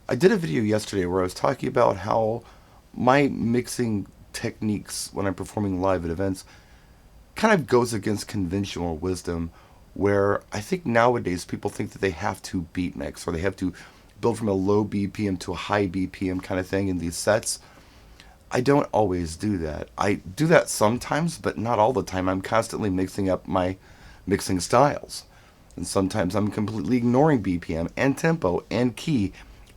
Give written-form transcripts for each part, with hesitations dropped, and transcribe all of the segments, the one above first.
I did a video yesterday where I was talking about how my mixing techniques when I'm performing live at events kind of goes against conventional wisdom, where I think nowadays people think that they have to beat mix or they have to build from a low BPM to a high BPM kind of thing in these sets. I don't always do that. I do that sometimes, but not all the time. I'm constantly mixing up my mixing styles. And sometimes I'm completely ignoring BPM and tempo and key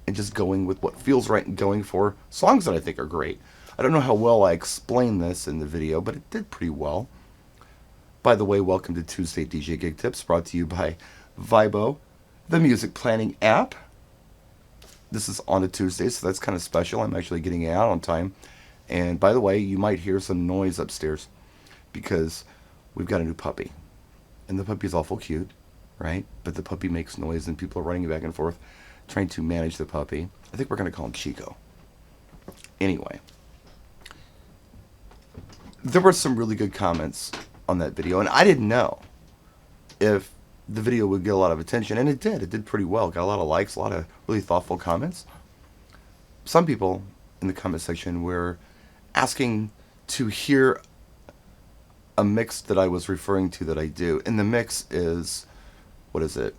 and just going with what feels right and going for songs that I think are great. I don't know how well I explained this in the video, but it did pretty well. By the way, welcome to Tuesday DJ Gig Tips, brought to you by Vibo, the music planning app. This is on a Tuesday, so that's kind of special. I'm actually getting it out on time. And by the way, you might hear some noise upstairs because we've got a new puppy. And the puppy is awful cute, right? But the puppy makes noise and people are running back and forth trying to manage the puppy. I think we're going to call him Chico. Anyway, there were some really good comments on that video, and I didn't know if the video would get a lot of attention, and it did. It did pretty well. Got a lot of likes, a lot of really thoughtful comments. Some people in the comment section were asking to hear a mix that I was referring to that I do. And the mix is, what is it?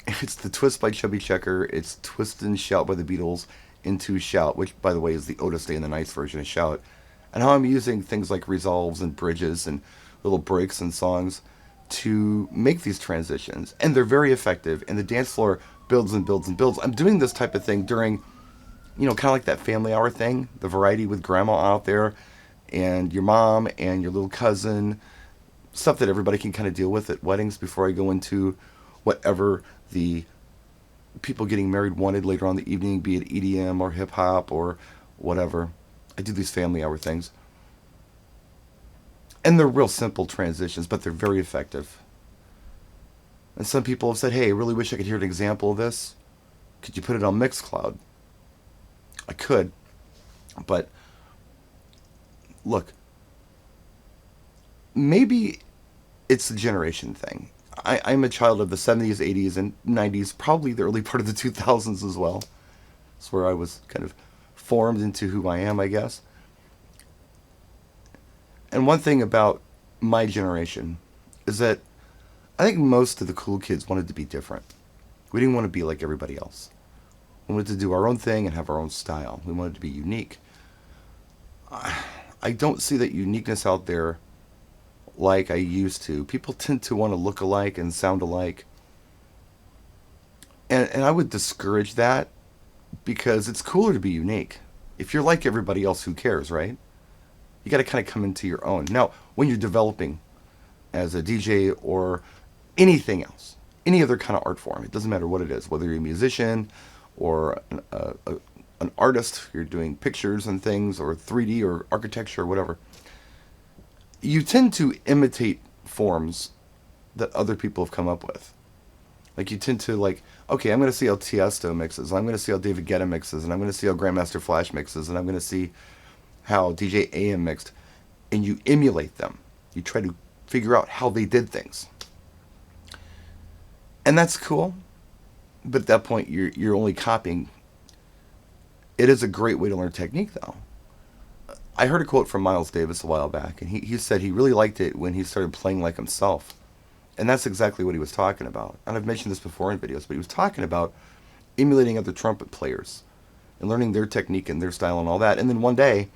It's the Twist by Chubby Checker. It's Twist and Shout by the Beatles into Shout, which, by the way, is the Otis Day and the Nights version of Shout. And how I'm using things like resolves and bridges and little breaks in songs to make these transitions. And they're very effective. And the dance floor builds and builds and builds. I'm doing this type of thing during, kind of like that family hour thing, the variety with grandma out there and your mom and your little cousin, stuff that everybody can kind of deal with at weddings before I go into whatever the people getting married wanted later on in the evening, be it EDM or hip hop or whatever. I do these family hour things. And they're real simple transitions, but they're very effective. And some people have said, hey, I really wish I could hear an example of this. Could you put it on Mixcloud? I could, but look, maybe it's a generation thing. I'm a child of the 70s, 80s, and 90s, probably the early part of the 2000s as well. It's where I was kind of formed into who I am, I guess. And one thing about my generation is that I think most of the cool kids wanted to be different. We didn't want to be like everybody else. We wanted to do our own thing and have our own style. We wanted to be unique. I don't see that uniqueness out there like I used to. People tend to want to look alike and sound alike. And I would discourage that because it's cooler to be unique. If you're like everybody else, who cares, right? You got to kind of come into your own. Now, when you're developing as a DJ or anything else, any other kind of art form, it doesn't matter what it is, whether you're a musician or an artist, you're doing pictures and things, or 3D or architecture or whatever, you tend to imitate forms that other people have come up with. Like you tend to okay, I'm going to see how Tiesto mixes, I'm going to see how David Guetta mixes, and I'm going to see how Grandmaster Flash mixes, and I'm going to see how DJ AM mixed, and you emulate them. You try to figure out how they did things. And that's cool, but at that point you're only copying. It is a great way to learn technique, though. I heard a quote from Miles Davis a while back, and he said he really liked it when he started playing like himself. And that's exactly what he was talking about. And I've mentioned this before in videos, but he was talking about emulating other trumpet players and learning their technique and their style and all that. And then one day,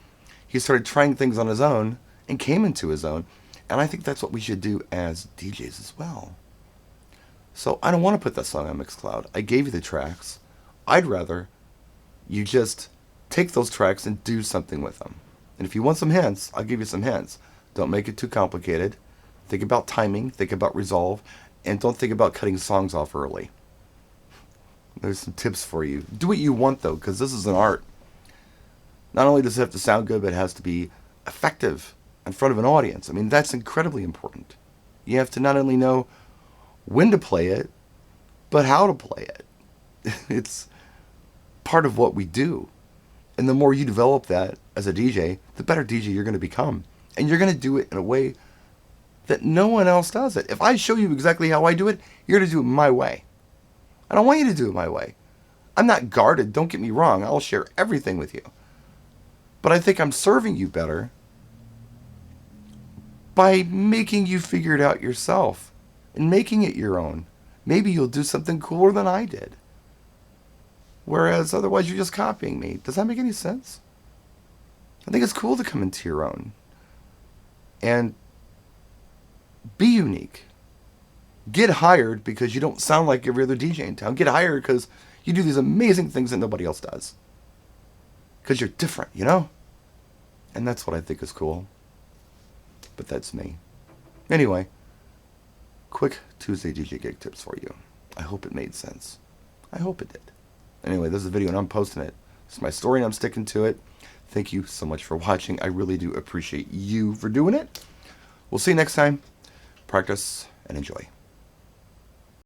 he started trying things on his own and came into his own. And I think that's what we should do as DJs as well. So I don't want to put that song on Mixcloud. I gave you the tracks. I'd rather you just take those tracks and do something with them. And if you want some hints, I'll give you some hints. Don't make it too complicated. Think about timing, think about resolve, and don't think about cutting songs off early. There's some tips for you. Do what you want, though, because this is an art. Not only does it have to sound good, but it has to be effective in front of an audience. I mean, that's incredibly important. You have to not only know when to play it, but how to play it. It's part of what we do. And the more you develop that as a DJ, the better DJ you're going to become. And you're going to do it in a way that no one else does it. If I show you exactly how I do it, you're going to do it my way. I don't want you to do it my way. I'm not guarded, don't get me wrong. I'll share everything with you. But I think I'm serving you better by making you figure it out yourself and making it your own. Maybe you'll do something cooler than I did. Whereas otherwise you're just copying me. Does that make any sense? I think it's cool to come into your own and be unique. Get hired because you don't sound like every other DJ in town. Get hired because you do these amazing things that nobody else does. Because you're different, you know? And that's what I think is cool. But that's me. Anyway, quick Tuesday DJ gig tips for you. I hope it made sense. I hope it did. Anyway, this is a video and I'm posting it. It's my story and I'm sticking to it. Thank you so much for watching. I really do appreciate you for doing it. We'll see you next time. Practice and enjoy.